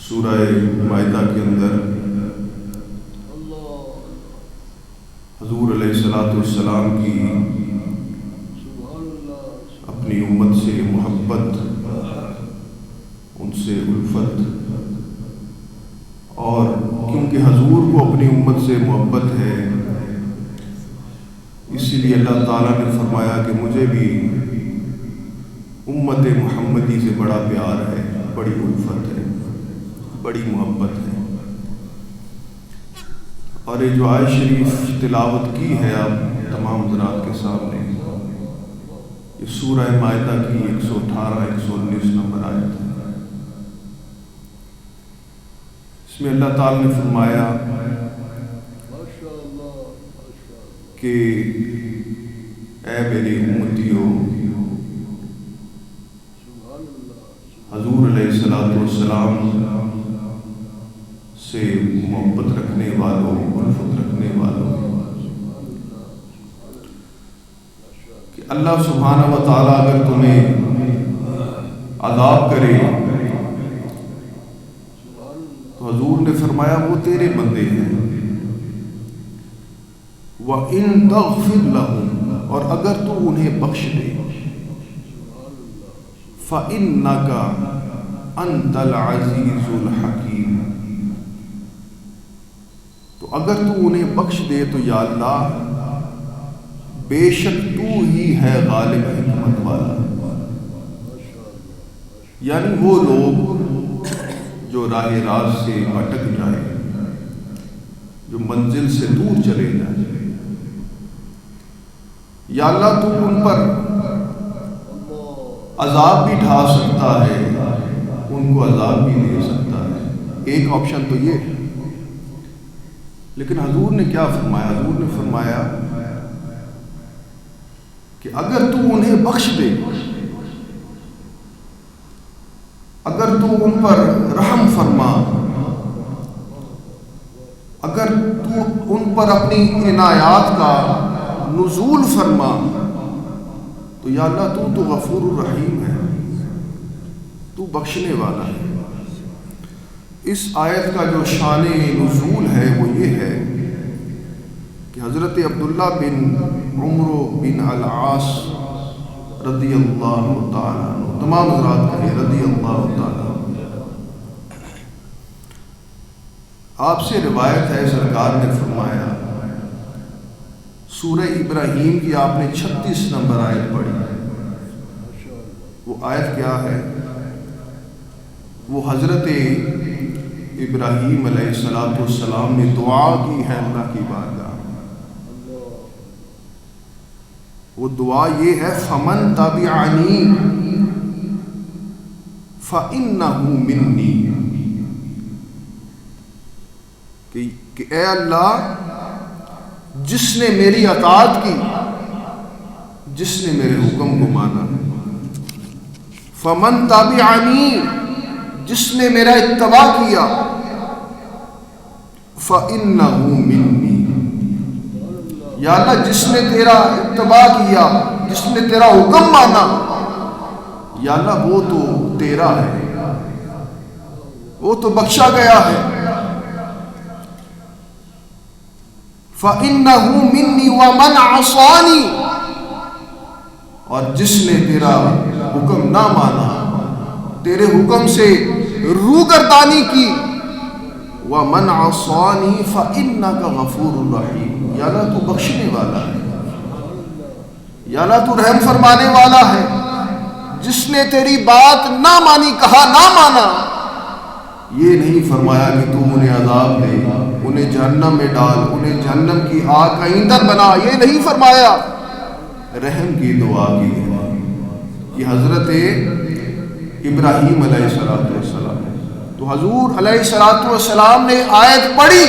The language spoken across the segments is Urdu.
سورہ مائدہ کے اندر حضور علیہ الصلوۃ والسلام کی اپنی امت سے محبت، ان سے الفت، اور کیونکہ حضور کو اپنی امت سے محبت ہے اسی لیے اللہ تعالیٰ نے فرمایا کہ مجھے بھی امت محمدی سے بڑا پیار ہے، بڑی الفت ہے، بڑی محبت ہے۔ اور یہ جو آیت شریف تلاوت کی ہے آپ تمام حضرات کے سامنے، یہ سورہ مائدہ کی 118 119 نمبر آیت ہے۔ اس میں اللہ تعالیٰ نے فرمایا کہ اے میری امتیو، حضور علیہ الصلوۃ والسلام سے محبت رکھنے والوں، الفت رکھنے والوں، کہ اللہ سبحانہ و تعالیٰ اگر تمہیں عذاب کرے تو حضور نے فرمایا وہ تیرے بندے ہیں، وَإِن تَغْفِرْ لَهُمْ، اور اگر تو انہیں بخش دے، فَإِنَّكَ أَنْتَ الْعَزِيزُ الْحَكِيمُ، تو اگر تو انہیں بخش دے تو یا اللہ بے شک تو ہی ہے غالب حکمت والا۔ یعنی وہ لوگ جو راہ راست سے بھٹک جائیں، جو منزل سے دور چلے جائیں، یا اللہ تو ان پر عذاب بھی ڈھا سکتا ہے، ان کو عذاب بھی دے سکتا ہے، ایک آپشن تو یہ ہے۔ لیکن حضور نے کیا فرمایا؟ حضور نے فرمایا کہ اگر تو انہیں بخش دے، اگر تو ان پر رحم فرما، اگر تو ان پر اپنی عنایات کا نزول فرما، تو یا اللہ تو غفور الرحیم ہے، تو بخشنے والا ہے۔ اس آیت کا جو شان نزول ہے وہ یہ ہے کہ حضرت عبداللہ بن عمرو بن العاص رضی اللہ تعالیٰ عنہ، تمام حضرات کہے رضی اللہ تعالیٰ عنہ، آپ سے روایت ہے سرکار نے فرمایا، سورہ ابراہیم کی آپ نے 36 نمبر آیت پڑھی، وہ آیت کیا ہے؟ وہ حضرت ابراہیم علیہ السلام نے دعا کی ہے اللہ کی بارگاہ، وہ دعا یہ ہے فَمَن تَبِعَنِي فَإِنَّهُ مِنِّي، کہ اے اللہ جس نے میری اطاعت کی، جس نے میرے حکم کو مانا، فَمَن تَبِعَنِي، جس نے میرا اتباع کیا، فَإِنَّهُ مِنِّي، یا اللہ جس نے تیرا اتباع کیا، جس نے تیرا حکم مانا، یا اللہ وہ تو تیرا ہے، وہ تو بخشا گیا ہے۔ فَإِنَّهُ مِنِّي وَمَنْ عَصَانِي، اور جس نے تیرا حکم نہ مانا، تیرے حکم سے روگردانی کی، وَمَنْ عَصَانِي فَإِنَّكَ غَفُورٌ رَحِيمٌ، یا اللہ تو بخشنے والا ہے، یا اللہ تو رحم فرمانے والا ہے۔ جس نے تیری بات نہ مانی، کہا نہ مانا، یہ نہیں فرمایا کہ تو انہیں عذاب دے، انہیں جہنم میں ڈال، انہیں جہنم کی آگ کا ایندھن بنا، یہ نہیں فرمایا، رحم کی دعا کی ہے کہ حضرت ابراہیم علیہ السلام، تو حضور علیہ السلام نے آیت پڑھی،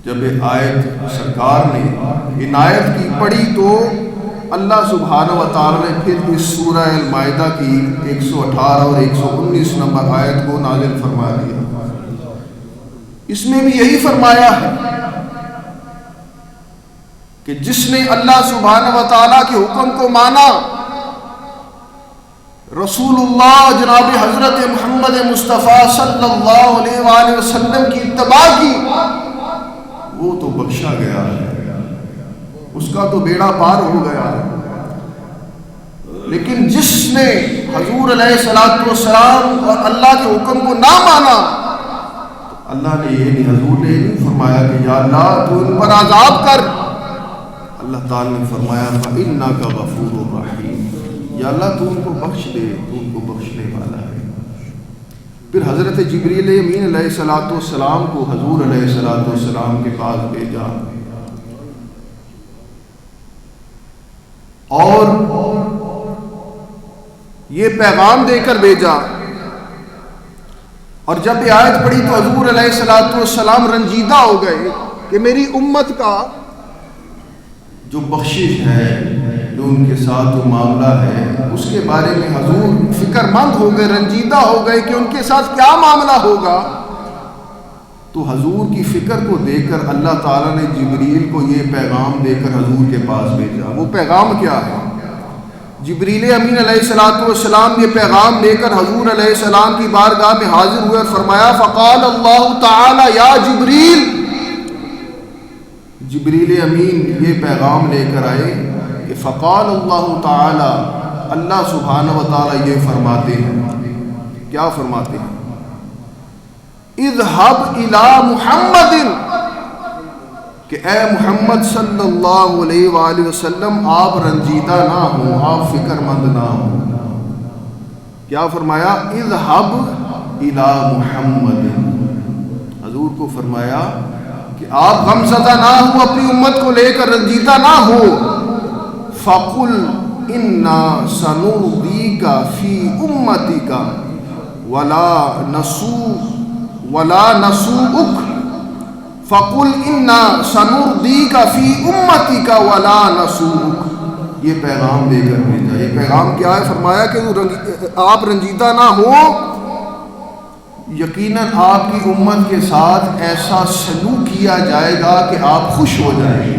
جب آیت سرکار نے عنایت کی پڑھی تو اللہ سبحانہ و تعالیٰ نے پھر اس سورہ المائدہ کی 118 اور 119 نمبر آیت کو نازل فرما دیا۔ اس میں بھی یہی فرمایا ہے کہ جس نے اللہ سبحانہ و تعالیٰ کے حکم کو مانا، رسول اللہ جناب حضرت محمد مصطفیٰ صلی اللہ علیہ وآلہ وسلم کی اتباع کی، وہ تو بخشا گیا ہے، اس کا تو بیڑا پار ہو گیا ہے۔ لیکن جس نے حضور علیہ الصلوۃ والسلام اور اللہ کے حکم کو نہ مانا، اللہ نے یہ نہیں، حضور نے نہیں فرمایا کہ یا اللہ تو ان پر عذاب کر، اللہ تعالیٰ نے فرمایا فَإِنَّكَ غَفُورٌ رَحِيمٌ، یا اللہ تو ان کو بخش دے، تو ان کو بخشنے والا ہے۔ پھر حضرت جبریل امین علیہ الصلوۃ والسلام کو حضور علیہ الصلوۃ والسلام کے پاس بھیجا، اور یہ پیغام دے کر بھیجا، اور جب یہ آیت پڑھی تو حضور علیہ الصلوۃ والسلام رنجیدہ ہو گئے کہ میری امت کا جو بخشش ہے، جو ان کے ساتھ جو معاملہ ہے، اس کے بارے میں حضور فکر مند ہو گئے، رنجیدہ ہو گئے کہ ان کے ساتھ کیا معاملہ ہوگا۔ تو حضور کی فکر کو دیکھ کر اللہ تعالیٰ نے جبریل کو یہ پیغام دے کر حضور کے پاس بھیجا۔ وہ پیغام کیا ہے؟ جبریل امین علیہ الصلوۃ والسلام یہ پیغام لے کر حضور علیہ السلام کی بارگاہ میں حاضر ہوئے اور فرمایا فقال اللہ تعالی یا جبریل، جبریل امین یہ پیغام لے کر آئے کہ فقال اللہ تعالی، اللہ سبحانہ و تعالی یہ فرماتے ہیں، کیا فرماتے ہیں؟ اذهب الی محمد، کہ اے محمد صلی اللہ علیہ وآلہ وسلم آپ رنجیدہ نہ ہوں، آپ فکر مند نہ ہوں۔ کیا فرمایا؟ اذهب الی محمد، حضور کو فرمایا کہ آپ غمزدہ نہ ہوں، اپنی امت کو لے کر رنجیدہ نہ ہو۔ فَقُلْ إِنَّا سَنُرْضِيكَ فِي أُمَّتِكَ وَلَا نَسُوءُكَ، فَقُلْ إِنَّا سَنُرْضِيكَ فِي أُمَّتِكَ وَلَا نَسُوءُكَ، یہ پیغام دے کر بھیجا۔ یہ پیغام کیا ہے؟ فرمایا کہ آپ رنجیدہ نہ ہو، یقیناً آپ کی امت کے ساتھ ایسا سلوک کیا جائے گا کہ آپ خوش ہو جائیں گے،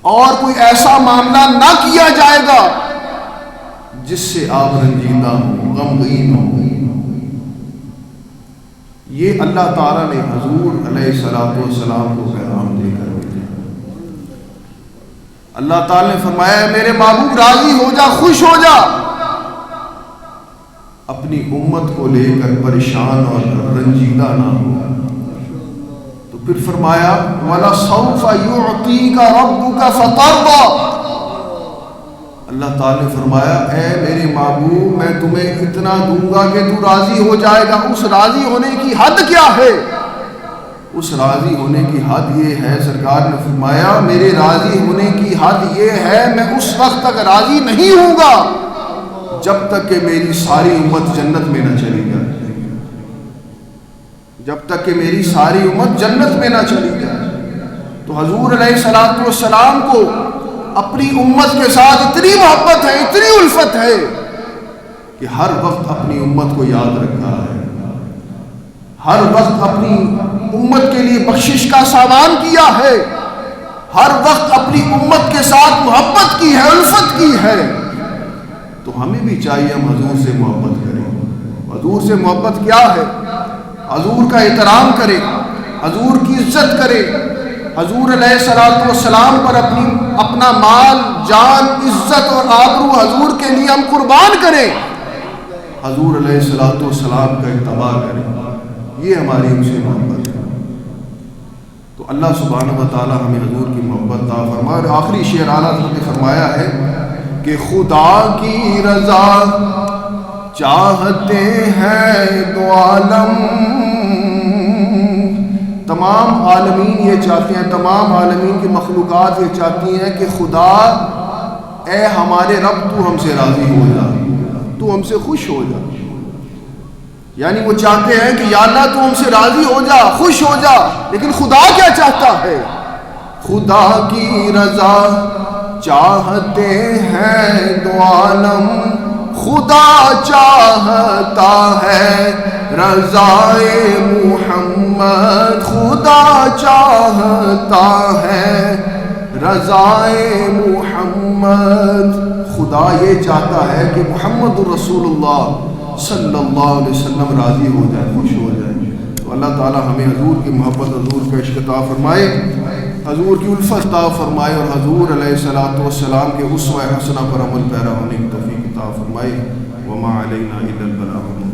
اور کوئی ایسا معاملہ نہ کیا جائے گا جس سے آپ رنجیدہ ہوں، غمگین ہوں۔ یہ اللہ تعالیٰ نے حضور علیہ الصلوۃ والسلام کو پیغام دے کر بھیجا۔ اللہ تعالیٰ نے فرمایا میرے محبوب راضی ہو جا، خوش ہو جا، اپنی امت کو لے کر پریشان اور رنجیدہ نہ ہو۔ تو پھر فرمایا وَلَسَوْفَ يُعْطِيكَ رَبُّكَ فَتَرْضَىٰ، اللہ تعالیٰ نے فرمایا اے میرے محبوب میں تمہیں اتنا دوں گا کہ تو راضی ہو جائے گا۔ اس راضی ہونے کی حد کیا ہے؟ اس راضی ہونے کی حد یہ ہے، سرکار نے فرمایا میرے راضی ہونے کی حد یہ ہے میں اس وقت تک راضی نہیں ہوں گا جب تک کہ میری ساری امت جنت میں نہ چلی جائے، جب تک کہ میری ساری امت جنت میں نہ چلی جائے۔ تو حضور علیہ الصلوۃ والسلام کو اپنی امت کے ساتھ اتنی محبت ہے، اتنی الفت ہے کہ ہر وقت اپنی امت کو یاد رکھا ہے، ہر وقت اپنی امت کے لیے بخشش کا سامان کیا ہے، ہر وقت اپنی امت کے ساتھ محبت کی ہے، الفت کی ہے۔ تو ہمیں بھی چاہیے ہم حضور سے محبت کریں۔ حضور سے محبت کیا ہے؟ حضور کا احترام کرے، حضور کی عزت کرے، حضور علیہ الصلوۃ والسلام پر اپنا مال، جان، عزت اور آبرو حضور کے لیے ہم قربان کریں، حضور علیہ الصلوۃ والسلام کا اتباع کریں، یہ ہماری ان سے محبت ہے۔ تو اللہ سبحانہ و تعالی ہمیں حضور کی محبت عطا فرمائے۔ اور آخری شعر اعلیٰ حضرت نے فرمایا ہے کہ خدا کی رضا چاہتے ہیں دو عالم، تمام عالمین یہ چاہتے ہیں، تمام عالمین کی مخلوقات یہ چاہتی ہیں کہ خدا اے ہمارے رب تو ہم سے راضی ہو جا، تو ہم سے خوش ہو جا۔ یعنی وہ چاہتے ہیں کہ یا اللہ تو ہم سے راضی ہو جا، خوش ہو جا، لیکن خدا کیا چاہتا ہے؟ خدا کی رضا چاہتے ہیں دو عالم، خدا چاہتا ہے رضائے محمد، خدا چاہتا ہے رضائے محمد. خدا یہ چاہتا ہے کہ محمد الرسول اللہ صلی اللہ علیہ وسلم راضی ہو جائے, خوش ہو جائے. تو اللہ تعالی ہمیں حضور کی محبت, حضور کا عشق عطا فرمائے, حضور کی الفت عطا فرمائے, اور حضور علیہ الصلوۃ والسلام کے اسوہ حسنہ پر عمل پیرا ہونے کی توفیق عطا فرمائے. وما علینا الا البلاغ.